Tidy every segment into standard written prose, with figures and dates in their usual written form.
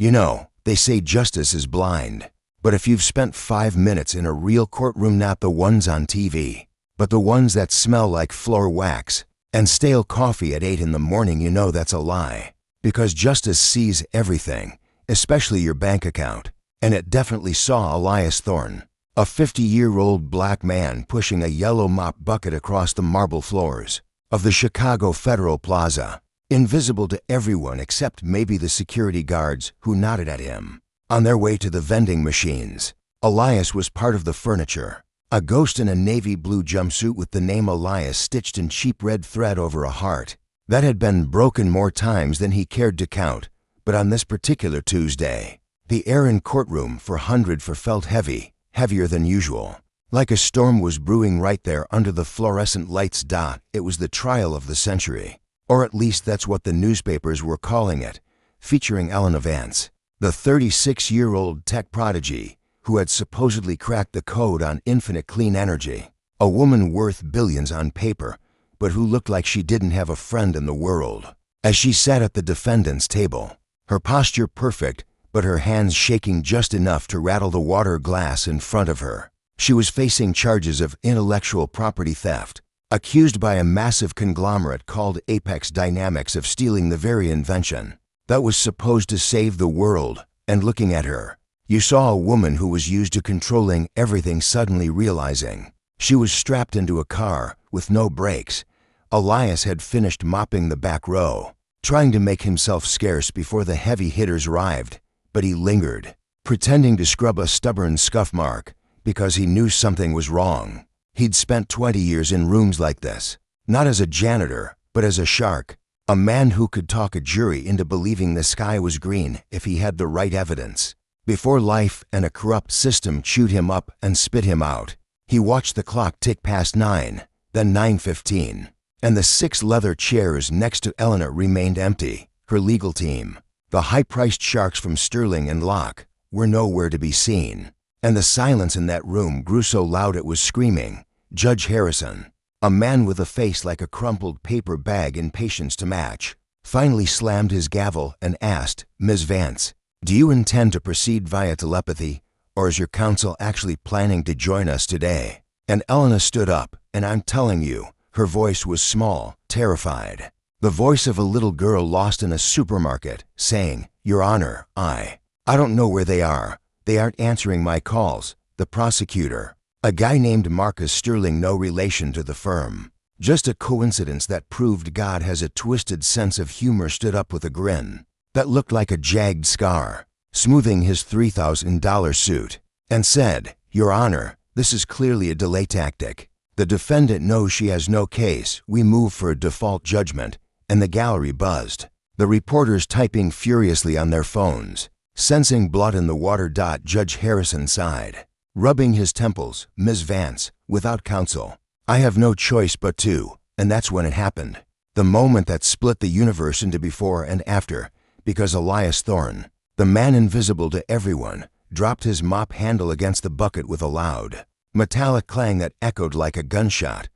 You know, they say justice is blind. But if you've spent 5 minutes in a real courtroom, not the ones on TV, but the ones that smell like floor wax and stale coffee at 8 in the morning, you know that's a lie. Because justice sees everything, especially your bank account. And it definitely saw Elias Thorne, a 50-year-old black man pushing a yellow mop bucket across the marble floors of the Chicago Federal Plaza, invisible to everyone except maybe the security guards who nodded at him. On their way to the vending machines, Elias was part of the furniture, a ghost in a navy blue jumpsuit with the name Elias stitched in cheap red thread over a heart that had been broken more times than he cared to count. But on this particular Tuesday, the air in courtroom for 104 felt heavy, heavier than usual. Like a storm was brewing right there under the fluorescent lights. It was the trial of the century, or at least that's what the newspapers were calling it, featuring Elena Vance, the 36-year-old tech prodigy who had supposedly cracked the code on infinite clean energy, a woman worth billions on paper, but who looked like she didn't have a friend in the world. As she sat at the defendant's table, her posture perfect, but her hands shaking just enough to rattle the water glass in front of her. She was facing charges of intellectual property theft, accused by a massive conglomerate called Apex Dynamics of stealing the very invention that was supposed to save the world. And looking at her, you saw a woman who was used to controlling everything suddenly realizing she was strapped into a car with no brakes. Elias had finished mopping the back row, trying to make himself scarce before the heavy hitters arrived, but he lingered, pretending to scrub a stubborn scuff mark because he knew something was wrong. He'd spent 20 years in rooms like this, not as a janitor, but as a shark, a man who could talk a jury into believing the sky was green if he had the right evidence. Before life and a corrupt system chewed him up and spit him out, he watched the clock tick past 9, then 9:15, and the 6 leather chairs next to Eleanor remained empty. Her legal team, the high-priced sharks from Sterling and Locke, were nowhere to be seen. And the silence in that room grew so loud it was screaming. Judge Harrison, a man with a face like a crumpled paper bag in patience to match, finally slammed his gavel and asked, "Ms. Vance, do you intend to proceed via telepathy, or is your counsel actually planning to join us today?" And Elena stood up, and I'm telling you, her voice was small, terrified. The voice of a little girl lost in a supermarket, saying, "Your Honor, I don't know where they are. They aren't answering my calls." The prosecutor, a guy named Marcus Sterling, no relation to the firm, just a coincidence that proved God has a twisted sense of humor, stood up with a grin that looked like a jagged scar, smoothing his $3,000 suit, and said, "Your Honor, this is clearly a delay tactic. The defendant knows she has no case. We move for a default judgment." And the gallery buzzed, the reporters typing furiously on their phones. Sensing blood in the water. Judge Harrison sighed, rubbing his temples. "Ms. Vance, without counsel, I have no choice but to." And that's when it happened. The moment that split the universe into before and after, because Elias Thorne, the man invisible to everyone, dropped his mop handle against the bucket with a loud, metallic clang that echoed like a gunshot.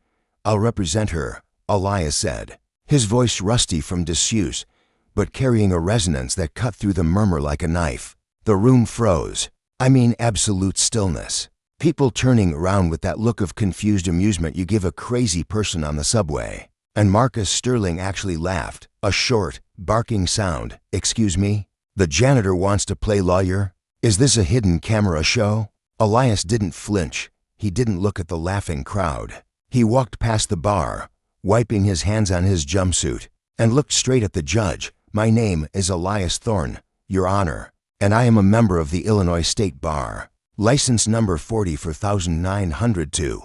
"I'll represent her," Elias said, his voice rusty from disuse, but carrying a resonance that cut through the murmur like a knife. The room froze. I mean, absolute stillness. People turning around with that look of confused amusement you give a crazy person on the subway. And Marcus Sterling actually laughed, a short, barking sound. "Excuse me? The janitor wants to play lawyer? Is this a hidden camera show?" Elias didn't flinch. He didn't look at the laughing crowd. He walked past the bar, wiping his hands on his jumpsuit, and looked straight at the judge. "My name is Elias Thorne, Your Honor, and I am a member of the Illinois State Bar. License number 404902.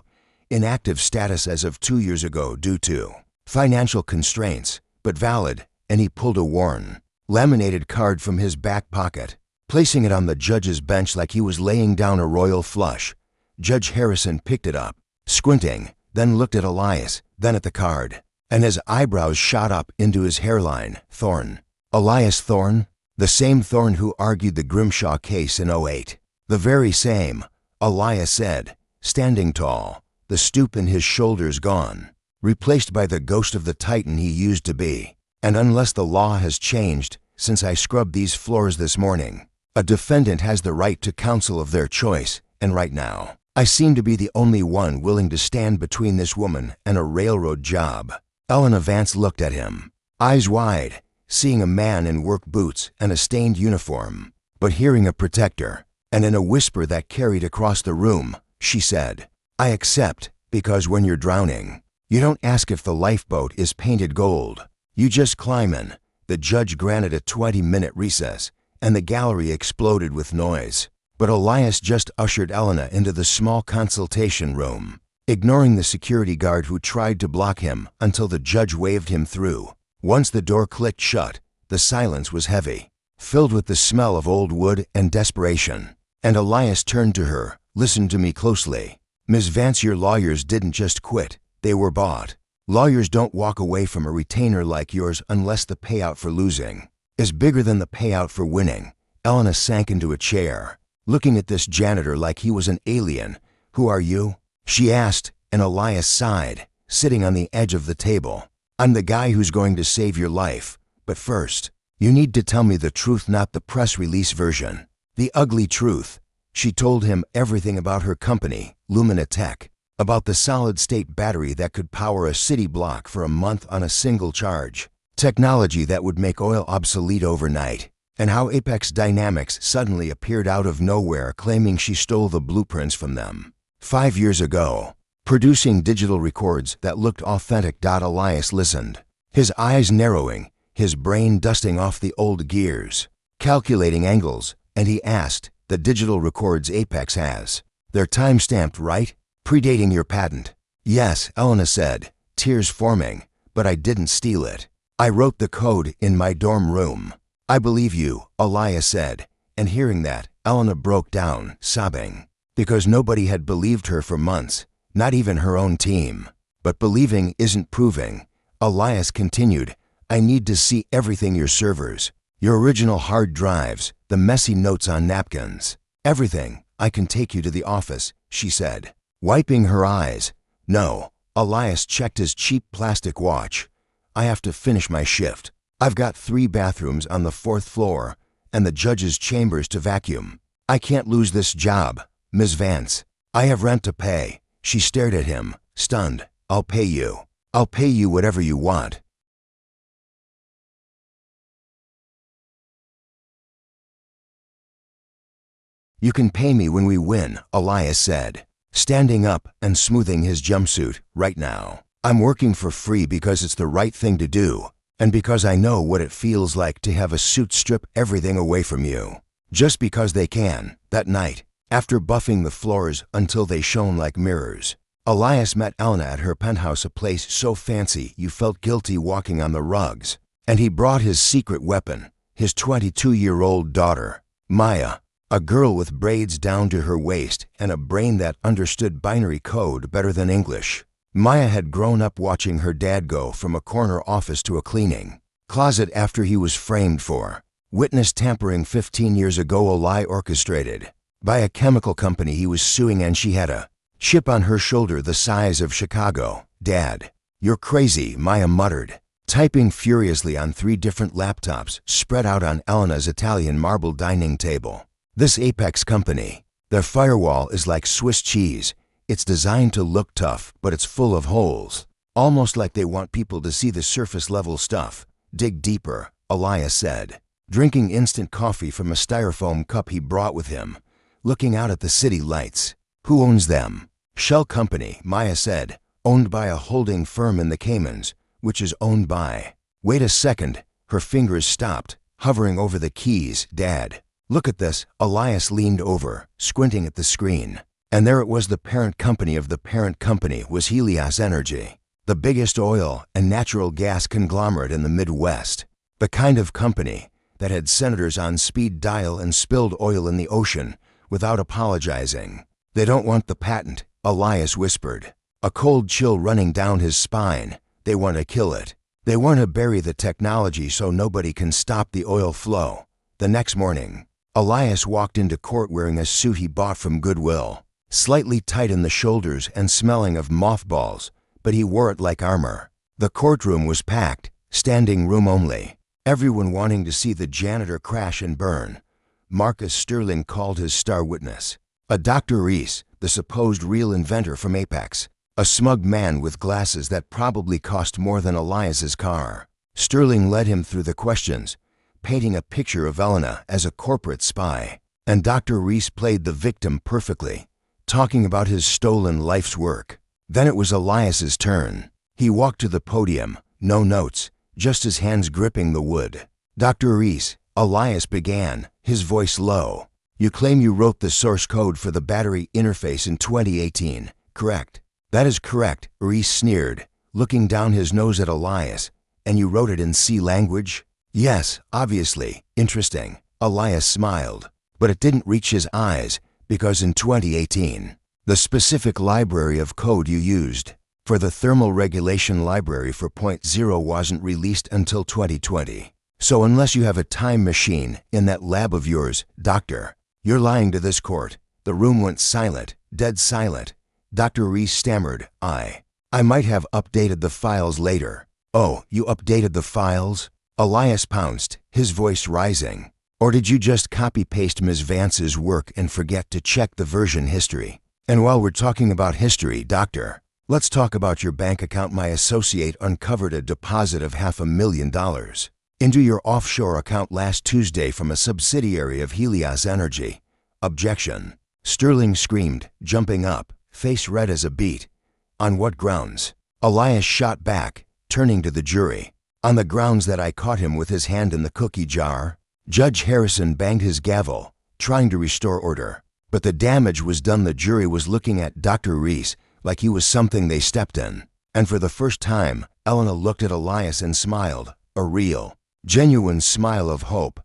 Inactive status as of 2 years ago due to financial constraints, but valid." And he pulled a worn, laminated card from his back pocket, placing it on the judge's bench like he was laying down a royal flush. Judge Harrison picked it up, squinting, then looked at Elias, then at the card, and his eyebrows shot up into his hairline. "Thorne. Elias Thorne? The same Thorne who argued the Grimshaw case in '08. "The very same," Elias said, standing tall, the stoop in his shoulders gone, replaced by the ghost of the titan he used to be. "And unless the law has changed since I scrubbed these floors this morning. A defendant has the right to counsel of their choice, and right now, I seem to be the only one willing to stand between this woman and a railroad job." Elena Vance looked at him, eyes wide, seeing a man in work boots and a stained uniform, but hearing a protector, and in a whisper that carried across the room, she said, "I accept, because when you're drowning, you don't ask if the lifeboat is painted gold. You just climb in." The judge granted a 20-minute recess, and the gallery exploded with noise. But Elias just ushered Elena into the small consultation room, ignoring the security guard who tried to block him until the judge waved him through. Once the door clicked shut, the silence was heavy, filled with the smell of old wood and desperation. And Elias turned to her. "Listen to me closely. Ms. Vance, your lawyers didn't just quit, they were bought. Lawyers don't walk away from a retainer like yours unless the payout for losing is bigger than the payout for winning." Elena sank into a chair, looking at this janitor like he was an alien. "Who are you?" she asked, and Elias sighed, sitting on the edge of the table. "I'm the guy who's going to save your life, but first, you need to tell me the truth, not the press release version. The ugly truth." She told him everything about her company, Lumina Tech, about the solid-state battery that could power a city block for a month on a single charge, technology that would make oil obsolete overnight, and how Apex Dynamics suddenly appeared out of nowhere claiming she stole the blueprints from them 5 years ago, producing digital records that looked authentic. Elias listened, his eyes narrowing, his brain dusting off the old gears, calculating angles, and he asked, "The digital records Apex has, they're time-stamped, right? Predating your patent?" "Yes," Elena said, tears forming, "but I didn't steal it. I wrote the code in my dorm room." "I believe you," Elias said, and hearing that, Elena broke down, sobbing, because nobody had believed her for months, not even her own team. "But believing isn't proving." Elias continued, "I need to see everything, your servers, your original hard drives, the messy notes on napkins, everything. I can take you to the office," she said, wiping her eyes. "No." Elias checked his cheap plastic watch. "I have to finish my shift. I've got 3 bathrooms on the 4th floor and the judge's chambers to vacuum. I can't lose this job. Ms. Vance, I have rent to pay." She stared at him, stunned. "I'll pay you. I'll pay you whatever you want." "You can pay me when we win," Elias said, standing up and smoothing his jumpsuit. "Right now, I'm working for free because it's the right thing to do, and because I know what it feels like to have a suit strip everything away from you, just because they can." That night, after buffing the floors until they shone like mirrors, Elias met Elena at her penthouse, a place so fancy you felt guilty walking on the rugs, and he brought his secret weapon, his 22-year-old daughter, Maya, a girl with braids down to her waist and a brain that understood binary code better than English. Maya had grown up watching her dad go from a corner office to a cleaning closet after he was framed for witness tampering 15 years ago, a lie orchestrated by a chemical company he was suing, and she had a chip on her shoulder the size of Chicago. "Dad, you're crazy," Maya muttered, typing furiously on 3 different laptops spread out on Elena's Italian marble dining table. "This Apex company, their firewall is like Swiss cheese. It's designed to look tough, but it's full of holes, almost like they want people to see the surface-level stuff. Dig deeper," Elias said, drinking instant coffee from a styrofoam cup he brought with him, looking out at the city lights. "Who owns them?" "Shell Company," Maya said, "owned by a holding firm in the Caymans, which is owned by—" "Wait a second." Her fingers stopped, hovering over the keys. "Dad, look at this." Elias leaned over, squinting at the screen. And there it was. The parent company of the parent company was Helios Energy, the biggest oil and natural gas conglomerate in the Midwest. The kind of company that had senators on speed dial and spilled oil in the ocean without apologizing. "They don't want the patent," Elias whispered, a cold chill running down his spine. "They want to kill it. They want to bury the technology so nobody can stop the oil flow." The next morning, Elias walked into court wearing a suit he bought from Goodwill, slightly tight in the shoulders and smelling of mothballs, but he wore it like armor. The courtroom was packed, standing room only. Everyone wanting to see the janitor crash and burn. Marcus Sterling called his star witness, a Dr. Reese, the supposed real inventor from Apex, a smug man with glasses that probably cost more than Elias's car. Sterling led him through the questions, painting a picture of Elena as a corporate spy, and Dr. Reese played the victim perfectly, talking about his stolen life's work. Then it was Elias's turn. He walked to the podium, no notes, just his hands gripping the wood. Dr. Reese, Elias began, his voice low. You claim you wrote the source code for the battery interface in 2018, correct? That is correct, Reese sneered, looking down his nose at Elias. And you wrote it in C language? Yes, obviously. Interesting. Elias smiled. But it didn't reach his eyes, because in 2018, the specific library of code you used for the thermal regulation library for point .0 wasn't released until 2020. So unless you have a time machine in that lab of yours, doctor, you're lying to this court. The room went silent, dead silent. Dr. Reese stammered, I might have updated the files later. Oh, you updated the files? Elias pounced, his voice rising. Or did you just copy-paste Ms. Vance's work and forget to check the version history? And while we're talking about history, doctor, let's talk about your bank account. My associate uncovered a deposit of $500,000 into your offshore account last Tuesday from a subsidiary of Helios Energy. Objection. Sterling screamed, jumping up, face red as a beet. On what grounds? Elias shot back, turning to the jury. On the grounds that I caught him with his hand in the cookie jar. Judge Harrison banged his gavel, trying to restore order. But the damage was done. The jury was looking at Dr. Reese like he was something they stepped in. And for the first time, Elena looked at Elias and smiled, a real, genuine smile of hope.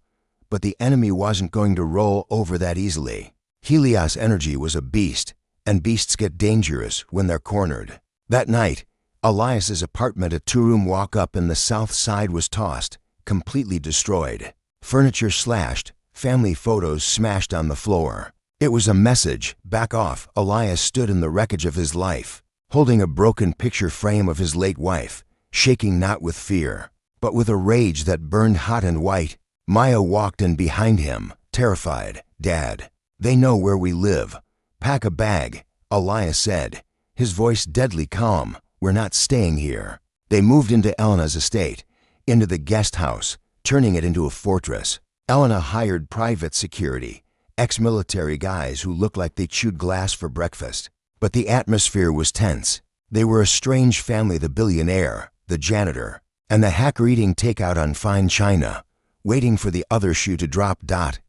But the enemy wasn't going to roll over that easily. Helios Energy was a beast, and beasts get dangerous when they're cornered. That night, Elias's apartment, a two-room walk-up in the south side, was tossed, completely destroyed. Furniture slashed, family photos smashed on the floor. It was a message, back off. Elias stood in the wreckage of his life, holding a broken picture frame of his late wife, shaking not with fear, but with a rage that burned hot and white. Maya walked in behind him, terrified. Dad, they know where we live. Pack a bag, Elias said, his voice deadly calm. We're not staying here. They moved into Elena's estate, into the guest house, turning it into a fortress. Elena hired private security, ex-military guys who looked like they chewed glass for breakfast. But the atmosphere was tense. They were a strange family, the billionaire, the janitor, and the hacker eating takeout on fine china, waiting for the other shoe to drop.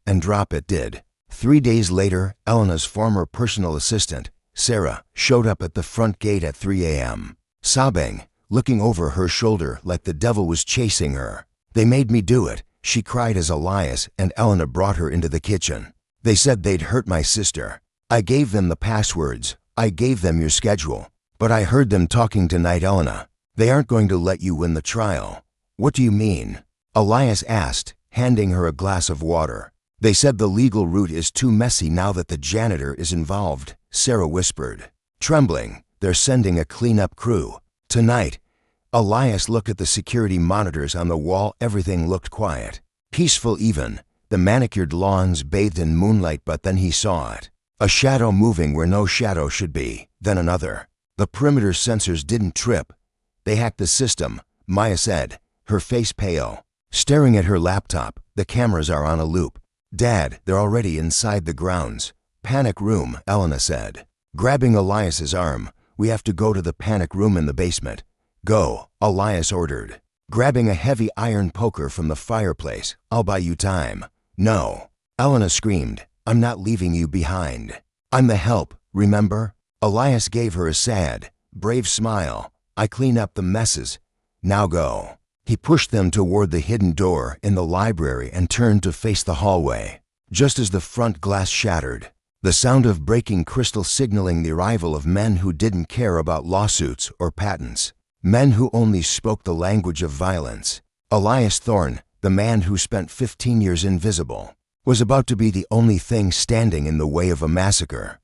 And drop it did. 3 days later, Elena's former personal assistant, Sarah, showed up at the front gate at 3 a.m., sobbing, looking over her shoulder like the devil was chasing her. They made me do it, she cried as Elias and Elena brought her into the kitchen. They said they'd hurt my sister. I gave them the passwords. I gave them your schedule. But I heard them talking tonight. Elena, they aren't going to let you win the trial. What do you mean? Elias asked, handing her a glass of water. They said the legal route is too messy now that the janitor is involved, Sarah whispered. Trembling, they're sending a cleanup crew. Tonight. Elias looked at the security monitors on the wall. Everything looked quiet. Peaceful even. The manicured lawns bathed in moonlight, but then he saw it. A shadow moving where no shadow should be. Then another. The perimeter sensors didn't trip. They hacked the system, Maya said, her face pale. Staring at her laptop, the cameras are on a loop. Dad, they're already inside the grounds. Panic room, Elena said. Grabbing Elias's arm, we have to go to the panic room in the basement. Go, Elias ordered. Grabbing a heavy iron poker from the fireplace, I'll buy you time. No. Elena screamed, I'm not leaving you behind. I'm the help, remember? Elias gave her a sad, brave smile. I clean up the messes. Now go. He pushed them toward the hidden door in the library and turned to face the hallway. Just as the front glass shattered, the sound of breaking crystal signaling the arrival of men who didn't care about lawsuits or patents. Men who only spoke the language of violence. Elias Thorne, the man who spent 15 years invisible, was about to be the only thing standing in the way of a massacre.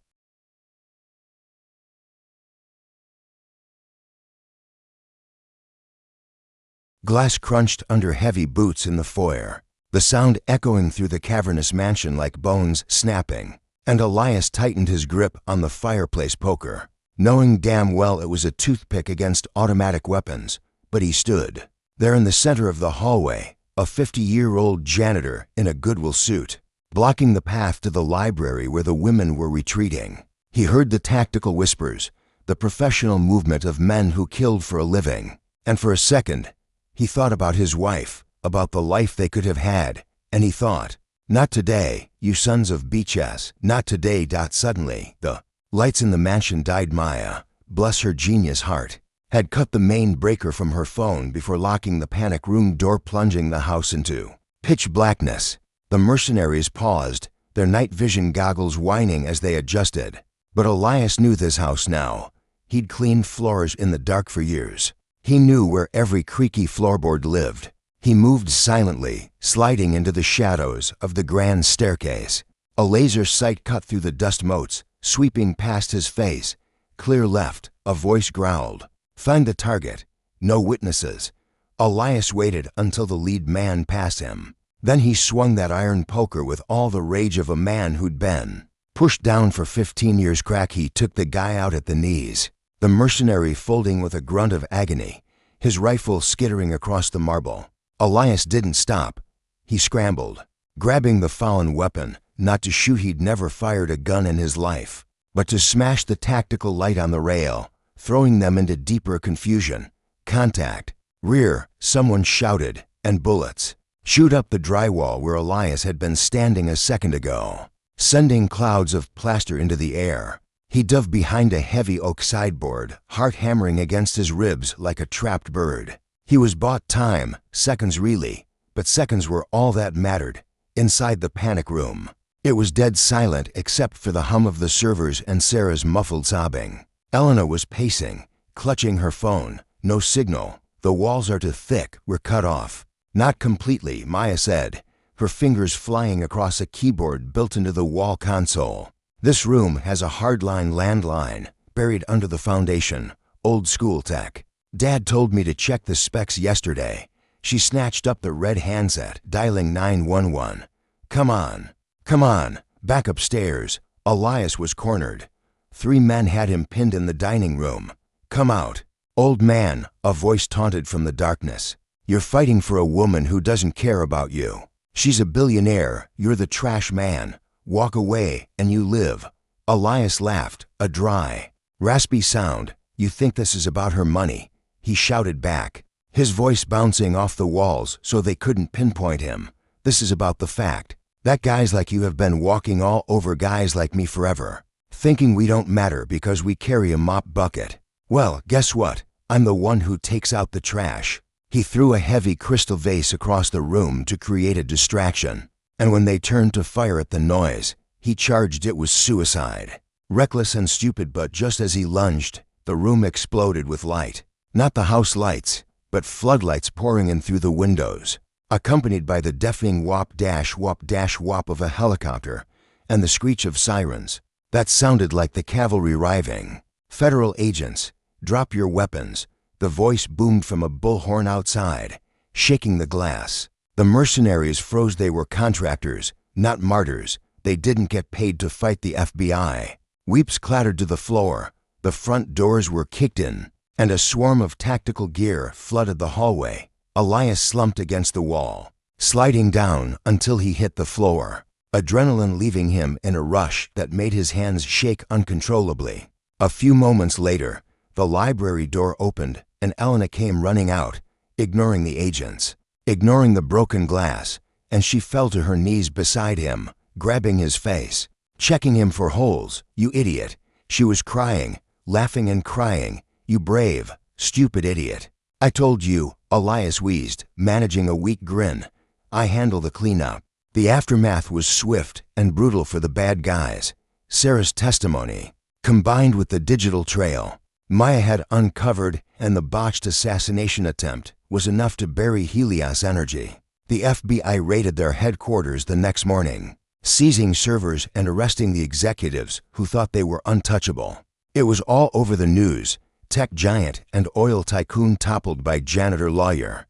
Glass crunched under heavy boots in the foyer, the sound echoing through the cavernous mansion like bones snapping, and Elias tightened his grip on the fireplace poker, knowing damn well it was a toothpick against automatic weapons, but he stood there in the center of the hallway, a 50-year-old janitor in a Goodwill suit, blocking the path to the library where the women were retreating. He heard the tactical whispers, the professional movement of men who killed for a living, and for a second, he thought about his wife, about the life they could have had, and he thought, "Not today, you sons of bitches, not today." Suddenly, the lights in the mansion died. Maya, bless her genius heart, had cut the main breaker from her phone before locking the panic room door, plunging the house into pitch blackness. The mercenaries paused, their night vision goggles whining as they adjusted. But Elias knew this house now. He'd cleaned floors in the dark for years. He knew where every creaky floorboard lived. He moved silently, sliding into the shadows of the grand staircase. A laser sight cut through the dust motes, sweeping past his face. Clear left, a voice growled. "Find the target. No witnesses." Elias waited until the lead man passed him. Then he swung that iron poker with all the rage of a man who'd been pushed down for 15 years. Crack. He took the guy out at the knees, the mercenary folding with a grunt of agony, his rifle skittering across the marble. Elias didn't stop. He scrambled, grabbing the fallen weapon, not to shoot. He'd never fired a gun in his life, but to smash the tactical light on the rail, throwing them into deeper confusion. Contact. Rear, someone shouted, and bullets shoot up the drywall where Elias had been standing a second ago, sending clouds of plaster into the air. He dove behind a heavy oak sideboard, heart hammering against his ribs like a trapped bird. He was bought time, seconds really, but seconds were all that mattered. Inside the panic room, it was dead silent except for the hum of the servers and Sarah's muffled sobbing. Elena was pacing, clutching her phone. No signal. "The walls are too thick. We're cut off." "Not completely," Maya said, her fingers flying across a keyboard built into the wall console. "This room has a hardline landline buried under the foundation. Old school tech. Dad told me to check the specs yesterday." She snatched up the red handset, dialing 911. Come on, back upstairs." Elias was cornered. 3 men had him pinned in the dining room. "Come out." "Old man," a voice taunted from the darkness. "You're fighting for a woman who doesn't care about you. She's a billionaire. You're the trash man. Walk away and you live." Elias laughed, a dry, raspy sound. "You think this is about her money?" he shouted back, his voice bouncing off the walls so they couldn't pinpoint him. "This is about the fact that guys like you have been walking all over guys like me forever, thinking we don't matter because we carry a mop bucket. Well, guess what? I'm the one who takes out the trash." He threw a heavy crystal vase across the room to create a distraction, and when they turned to fire at the noise, he charged it was suicide. Reckless and stupid, but just as he lunged, the room exploded with light. Not the house lights, but floodlights pouring in through the windows, accompanied by the deafening whop-dash-whop-dash-whop of a helicopter and the screech of sirens that sounded like the cavalry arriving. "Federal agents, drop your weapons," the voice boomed from a bullhorn outside, shaking the glass. The mercenaries froze. They were contractors, not martyrs. They didn't get paid to fight the FBI. Weeps clattered to the floor, the front doors were kicked in, and a swarm of tactical gear flooded the hallway. Elias slumped against the wall, sliding down until he hit the floor, adrenaline leaving him in a rush that made his hands shake uncontrollably. A few moments later, the library door opened and Elena came running out, ignoring the agents, ignoring the broken glass, and she fell to her knees beside him, grabbing his face, checking him for holes. "You idiot." She was crying, laughing and crying. "You brave, stupid idiot. I told you," Elias wheezed, managing a weak grin. "I handle the cleanup." The aftermath was swift and brutal for the bad guys. Sarah's testimony, combined with the digital trail Maya had uncovered and the botched assassination attempt, was enough to bury Helios Energy. The FBI raided their headquarters the next morning, seizing servers and arresting the executives who thought they were untouchable. It was all over the news. Tech giant and oil tycoon toppled by janitor lawyer.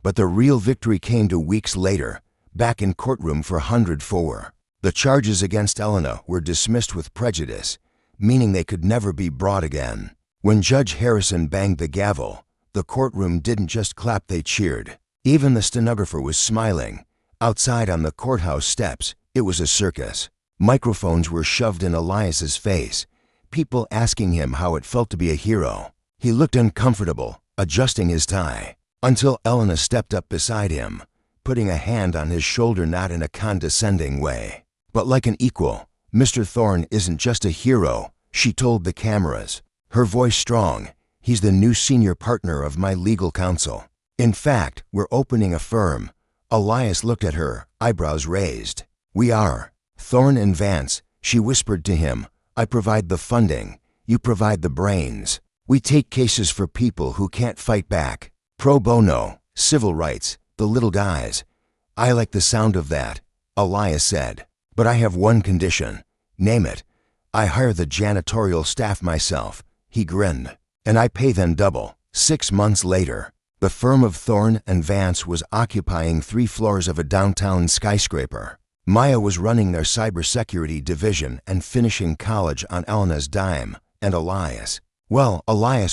But the real victory came 2 weeks later, back in courtroom for 104. The charges against Elena were dismissed with prejudice, meaning they could never be brought again. When Judge Harrison banged the gavel, the courtroom didn't just clap, they cheered. Even the stenographer was smiling. Outside on the courthouse steps, it was a circus. Microphones were shoved in Elias's face, people asking him how it felt to be a hero. He looked uncomfortable, adjusting his tie, until Elena stepped up beside him, putting a hand on his shoulder, not in a condescending way, but like an equal. "Mr. Thorne isn't just a hero," she told the cameras, her voice strong. "He's the new senior partner of my legal counsel. In fact, we're opening a firm." Elias looked at her, eyebrows raised. "We are. Thorne and Vance," she whispered to him. "I provide the funding. You provide the brains. We take cases for people who can't fight back. Pro bono, civil rights, the little guys." "I like the sound of that," Elias said. "But I have one condition." "Name it." "I hire the janitorial staff myself." He grinned. "And I pay them double." 6 months later, the firm of Thorne and Vance was occupying 3 floors of a downtown skyscraper. Maya was running their cybersecurity division and finishing college on Elena's dime, and Elias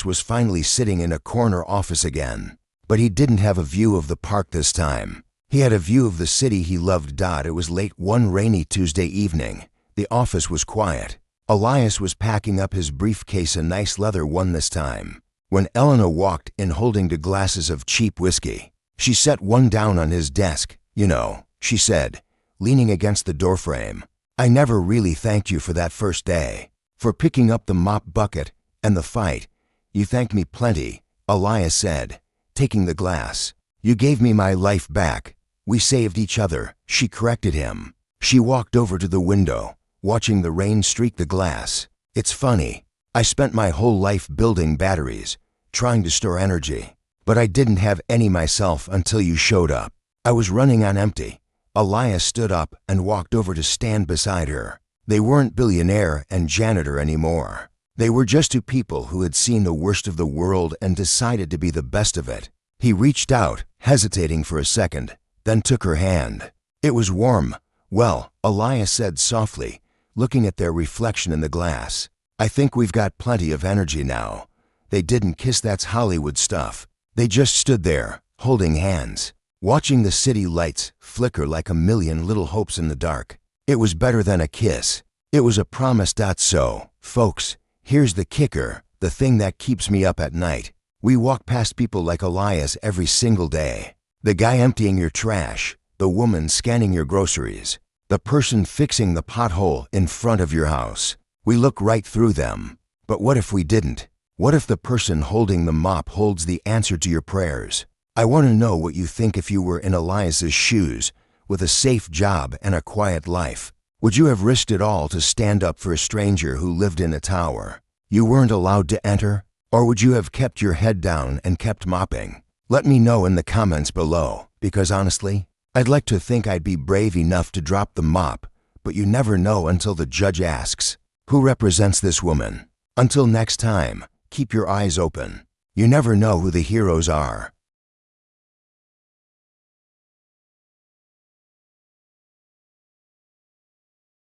was finally sitting in a corner office again. But he didn't have a view of the park this time. He had a view of the city he loved. It was late one rainy Tuesday evening. The office was quiet. Elias was packing up his briefcase, a nice leather one this time, when Elena walked in holding 2 glasses of cheap whiskey. She set one down on his desk. "You know," she said, leaning against the doorframe, "I never really thanked you for that first day. For picking up the mop bucket and the fight." "You thanked me plenty," Elias said, taking the glass. "You gave me my life back." "We saved each other," she corrected him. She walked over to the window, watching the rain streak the glass. "It's funny. I spent my whole life building batteries, trying to store energy. But I didn't have any myself until you showed up. I was running on empty." Elias stood up and walked over to stand beside her. They weren't billionaire and janitor anymore. They were just 2 people who had seen the worst of the world and decided to be the best of it. He reached out, hesitating for a second, then took her hand. It was warm. "Well," Elias said softly, looking at their reflection in the glass, "I think we've got plenty of energy now." They didn't kiss, that's Hollywood stuff. They just stood there, holding hands, watching the city lights flicker like a million little hopes in the dark. It was better than a kiss. It was a promise. So, folks, here's the kicker, the thing that keeps me up at night. We walk past people like Elias every single day. The guy emptying your trash, the woman scanning your groceries, the person fixing the pothole in front of your house. We look right through them. But what if we didn't? What if the person holding the mop holds the answer to your prayers? I want to know what you think if you were in Elias's shoes, with a safe job and a quiet life. Would you have risked it all to stand up for a stranger who lived in a tower you weren't allowed to enter? Or would you have kept your head down and kept mopping? Let me know in the comments below, because honestly, I'd like to think I'd be brave enough to drop the mop, but you never know until the judge asks, "Who represents this woman?" Until next time, keep your eyes open. You never know who the heroes are.